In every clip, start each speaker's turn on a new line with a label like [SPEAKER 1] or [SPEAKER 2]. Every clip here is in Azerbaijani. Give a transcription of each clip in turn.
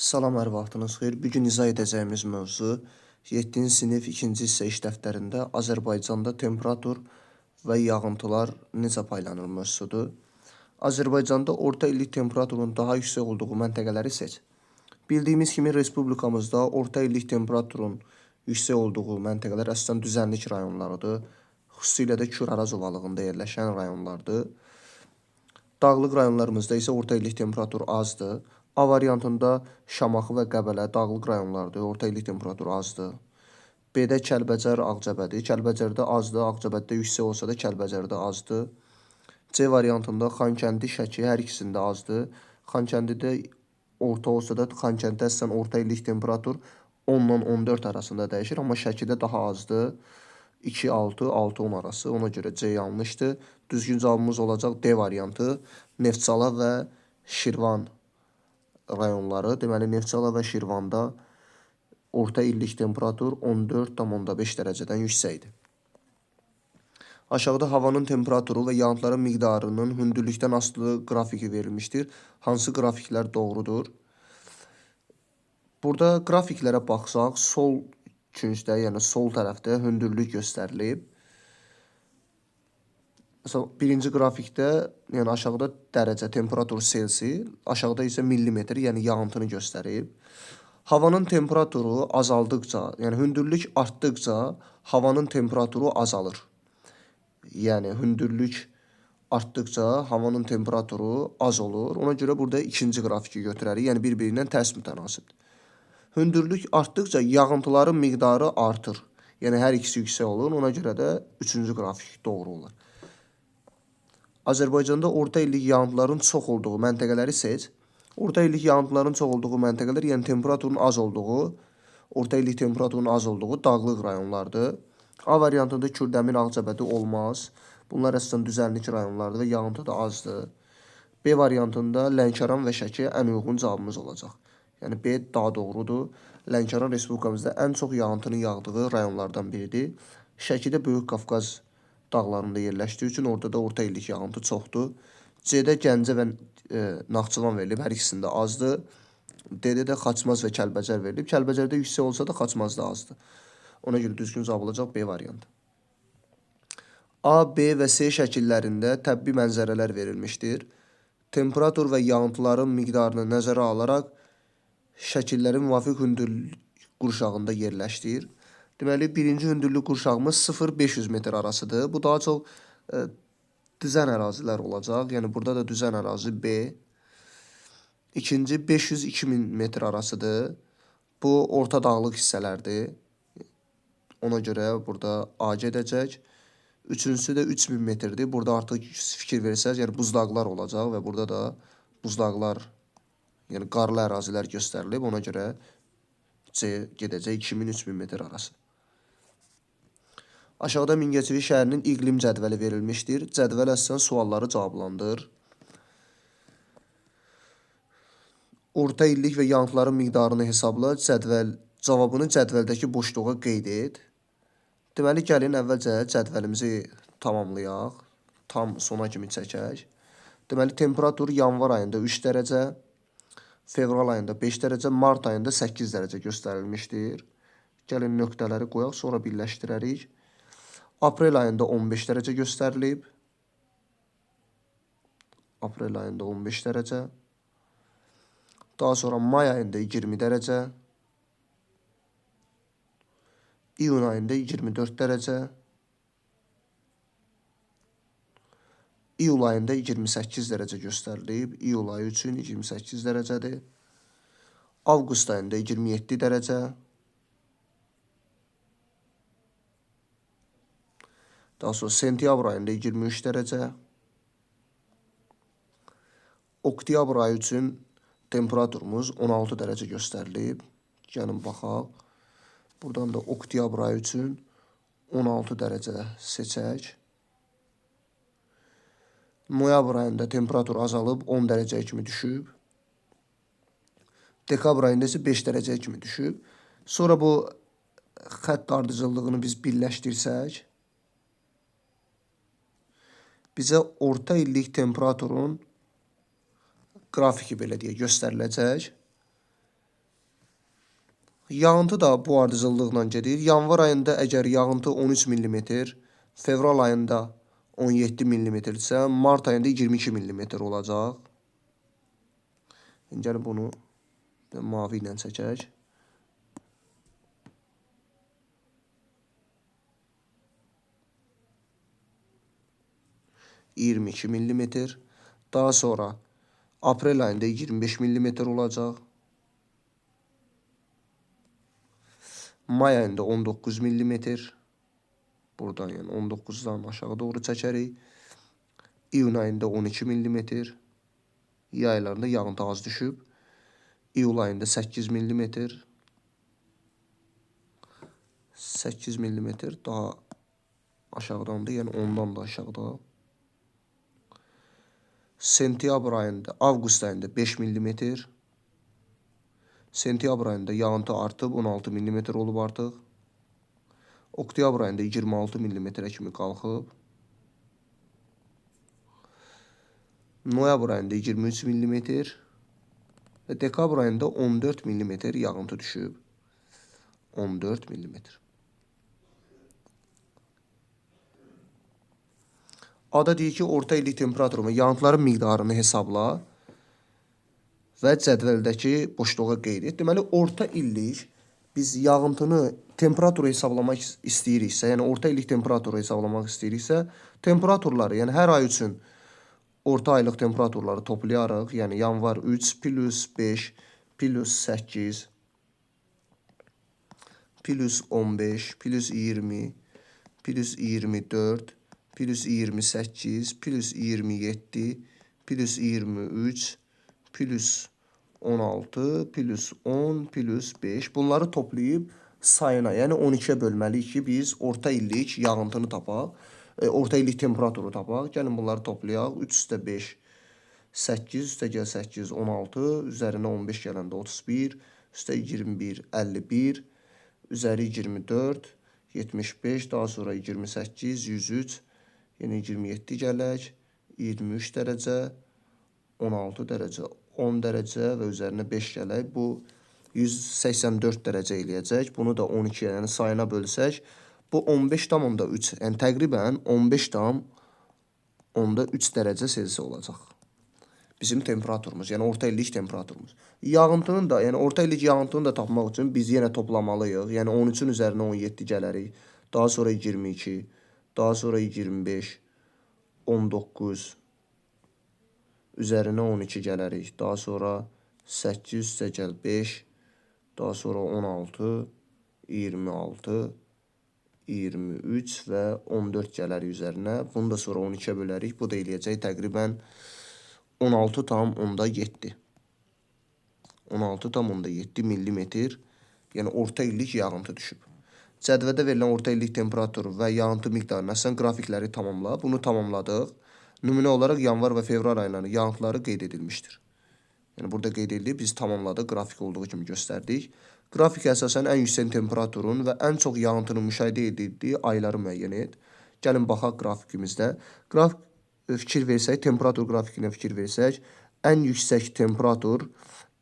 [SPEAKER 1] Salam, hər vaxtınız xeyir. Bu gün izah edəcəyimiz mövzu 7-ci sinif 2-ci hissə iş dəftərində Azərbaycanda temperatur və yağıntılar necə paylanır mövzusudur. Azərbaycanda orta illik temperaturun daha yüksək olduğu məntəqələri seç. Bildiyimiz kimi respublikamızda orta illik temperaturun yüksək olduğu məntəqələr əsasən düzənlik rayonlarıdır. Xüsusilə də Kür-Araz ovalığında yerləşən rayonlardır. Dağlıq rayonlarımızda isə orta illik temperatur azdır. A variantında Şamaxı və Qəbələ dağlıq rayonlardır, orta illik temperatur azdır. B-də Kəlbəcər, Ağcabədi. Kəlbəcərdə azdır, Ağcabəddə yüksək olsa da Kəlbəcərdə azdır. C variantında Xankəndi, Şəki hər ikisində azdır. Xankəndidə orta olsa da Xankənddə əsasən orta illik temperatur 10-dan 14 arasında dəyişir, amma Şəkidə daha azdır. 2-6, 6-10 arası. Ona görə C yanlışdır. Düzgün cavabımız olacaq D variantı. Neftçala və Şirvan rayonları. Deməli, Neftçala və Şirvanda orta illik temperatur 14,5 dərəcədən yüksəkdir. Aşağıda havanın temperaturu və yağıntıların miqdarının hündürlükdən asılı qrafiki verilmişdir. Hansı qrafiklər doğrudur? Burada qrafiklərə baxsaq, sol küncdə, yəni sol tərəfdə hündürlük göstərilib. Məsələn, birinci qrafikdə, yəni aşağıda dərəcə, temperatur Selsi, aşağıda isə millimetr, yəni yağıntını göstərib. Havanın temperaturu azaldıqca, yəni hündürlük artdıqca havanın temperaturu azalır. Yəni hündürlük artdıqca havanın temperaturu az olur. Ona görə burada ikinci qrafiki götürərik, yəni bir-birindən tərs mütənasibdir. Hündürlük artdıqca yağıntıların miqdarı artır. Yəni hər ikisi yüksək olur. Ona görə də üçüncü qrafik doğru olur. Azərbaycanda orta illik yağıntıların çox olduğu məntəqələri seç. Orta illik yağıntıların çox olduğu məntəqələr, yəni temperaturun az olduğu, orta illik temperaturun az olduğu dağlıq rayonlardır. A variantında Kürdəmir, Ağcabədi olmaz. Bunlar əsasən düzənlik rayonlardır və yağıntı da azdır. B variantında Lənkəran və Şəki ən uyğun cavabımız olacaq. Yəni B daha doğrudur. Lənkəran respublikamızda ən çox yağıntının yağdığı rayonlardan biridir. Şəkidə Böyük Qafqaz dağlarında yerləşdiyi üçün orada da orta illik yağıntı çoxdur. C-də Gəncə və Naxçıvan verilib, hər ikisində azdır. D-də də Xaçmaz və Kəlbəcər verilib. Kəlbəcərdə yüksək olsa da Xaçmazda azdır. Ona görə düzgün cavab olacaq B variantı. A, B və C şəkillərində təbii mənzərələr verilmişdir. Temperatur və yağıntıların miqdarını nəzərə alaraq şəkillərin müvafiq hündürlük qurşağında yerləşdir. Deməli, birinci hündürlük qurşağımız 0-500 metr arasıdır. Bu daha çox düzən ərazilər olacaq. Yəni, burada da düzən ərazi B. İkinci 500-2000 metr arasıdır. Bu, orta dağlıq hissələrdir. Ona görə burada A gedəcək. Üçüncüsü də 3000 metrdir. Burada artıq fikir versəz, yəni buzdağlar olacaq və burada da buzdağlar, yəni qarlı ərazilər göstərilib. Ona görə C gedəcək 2000-3000 metr arası. Aşağıda Mingəçevir şəhərinin iqlim cədvəli verilmişdir. Cədvəl əsasən sualları cavablandır. Orta illik və yağıntıların miqdarını hesabla, cavabını cədvəldəki boşluğa qeyd et. Deməli, gəlin əvvəlcə cədvəlimizi tamamlayaq. Tam sona kimi çəkək. Deməli, temperatur yanvar ayında 3 dərəcə, fevral ayında 5 dərəcə, mart ayında 8 dərəcə göstərilmişdir. Gəlin nöqtələri qoyaq, sonra birləşdirərik. Aprel ayında 15 dərəcə göstərilib. Aprel ayında 15 dərəcə. Daha sonra may ayında 20 dərəcə. İyun ayında 24 dərəcə. İyul ayında 28 dərəcə göstərilib. İyul ayı üçün 28 dərəcədir. Avqust ayında 27 dərəcə. Daha sonra sentyabr ayında 23 dərəcə. Oktyabr ayı üçün temperaturumuz 16 dərəcə göstərilib. Gəlin baxaq. Buradan da oktyabr ayı üçün 16 dərəcə seçək. Noyabr ayında temperatur azalıb 10 dərəcəyə kimi düşüb. Dekabr ayında isə 5 dərəcəyə kimi düşüb. Sonra bu xətt ardıcıllığını biz birləşdirsək, bizə orta illik temperaturun qrafiki belə deyə göstəriləcək. Yağıntı da bu ardıcıllıqla gedir. Yanvar ayında əgər yağıntı 13 mm, fevral ayında 17 mm-dirsə, mart ayında 22 mm olacaq. Gəlin bunu mavi ilə çəkək. ...22 mm. Daha sonra aprel ayında 25 mm olacaq. May ayında 19 mm. Buradan yəni 19'dan aşağı doğru çəkərik. İyun ayında 12 mm. Yay aylarında yağıntı az düşüb. İyul ayında 8 mm. 8 mm daha aşağıdandır, yəni ondan da aşağıda. Sentyabr ayında, avqust ayında 5 mm. Sentyabr ayında yağıntı artıb 16 mm olub artıq. Oktyabr ayında 26 mm kimi qalxıb. Noyabr ayında 23 mm və dekabr ayında 14 mm yağıntı düşüb. 14 mm. Ada deyir ki, orta illik temperaturunu, yağıntıların miqdarını hesabla və cədvəldəki boşluğa qeyd et. Deməli, orta illik biz yağıntını temperaturu hesablamaq istəyiriksə, yəni orta illik temperaturu hesablamaq istəyiriksə, temperaturları, yəni hər ay üçün orta aylıq temperaturları toplayarıq. Yəni yanvar 3 plus 5 plus 8 plus 15 plus 20 plus 24 plus 28 plus 27 plus 23 plus 16 plus 10 plus 5. Bunları toplayıb sayına, yəni 12-yə bölməliyik ki, biz orta illik yağıntını tapaq. Orta illik temperaturu tapaq. Gəlin bunları toplayaq. 3 üstə 5 8, üstə gəl 8 16, üzərinə 15 gələndə 31, üstə 21 51, üzəri 24 75, daha sonra 28 103, yəni 27 gələk, 23 dərəcə, 16 dərəcə, 10 dərəcə və üzərinə 5 gələk. Bu 184 dərəcə eləyəcək. Bunu da 12-yə, yəni sayına bölsək, bu 15,3, yəni təqribən 15,3 dərəcə Selsi olacaq. Bizim temperaturumuz, yəni orta illik temperaturumuz. Yağıntının da, yəni orta illik yağıntını da tapmaq üçün biz yenə toplamalıyıq. Yəni 13-ün üzərinə 17 gələrik. Daha sonra 22, daha sonra 25, 19, üzərinə 12 gələrik. Daha sonra 8 üstə gəl 5, daha sonra 16, 26, 23 və 14 gələrik üzərinə. Bunu da sonra 12-yə bölərik. Bu da eləyəcək təqribən 16,7. 16,7 millimetr, yəni orta illik yağıntı düşüb. Cədvəldə verilən orta illik temperatur və yağıntı miqdarına sən qrafikləri tamamla. Bunu tamamladıq. Nümunə olaraq yanvar və fevral aylarının yağıntıları qeyd edilmişdir. Yəni burada qeyd edildi, biz tamamladıq, qrafik olduğu kimi göstərdik. Qrafik əsasən ən yüksək temperaturun və ən çox yağıntının müşahidə edildiyi ayları müəyyən et. Gəlin baxaq qrafikimizdə. Qrafik fikir versək, temperatur grafikinə fikir versək, ən yüksək temperatur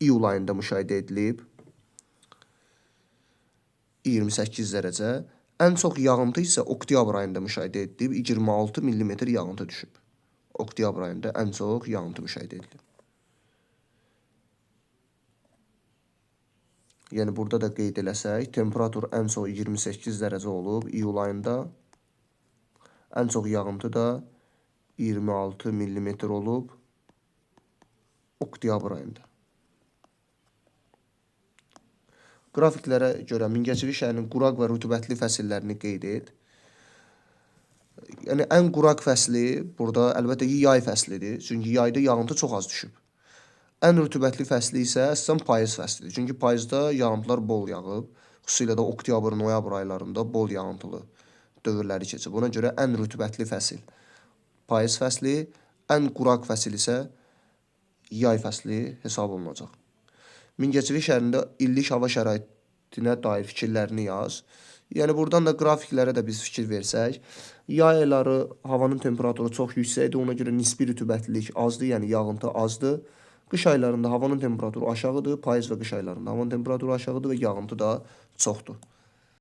[SPEAKER 1] iyul ayında müşahidə edilib. 28 dərəcə. Ən çox yağıntı isə oktyabr ayında müşahidə edilib. 26 mm yağıntı düşüb. Oktyabr ayında ən çox yağıntı müşahidə edilib. Yəni burada da qeyd eləsək, temperatur ən çox 28 dərəcə olub iyul ayında. Ən çox yağıntı da 26 mm olub oktyabr ayında. Qrafiklərə görə Mingəçevir şəhərinin quraq və rütubətli fəsillərini qeyd et. Yəni ən quraq fəsli burada əlbəttə ki, yay fəslidir. Çünki yayda yağıntı çox az düşüb. Ən rütubətli fəsli isə əsasən payız fəslidir. Çünki payızda yağıntılar bol yağıb. Xüsusilə də oktyabr, noyabr aylarında bol yağıntılı dövrləri keçib. Buna görə ən rütubətli fəsil payız fəsli, ən quraq fəsil isə yay fəsli hesab olunacaq. Mingəçevir şəhərində illik hava şəraitinə dair fikirlərini yaz. Yəni buradan da qrafiklərə də biz fikir versək, yay ayları havanın temperaturu çox yüksəkdir, ona görə nisbi rütubətlilik azdır, yəni yağıntı azdır. Qış aylarında havanın temperaturu aşağıdır, payız və qış aylarında havanın temperaturu aşağıdır və yağıntı da çoxdur.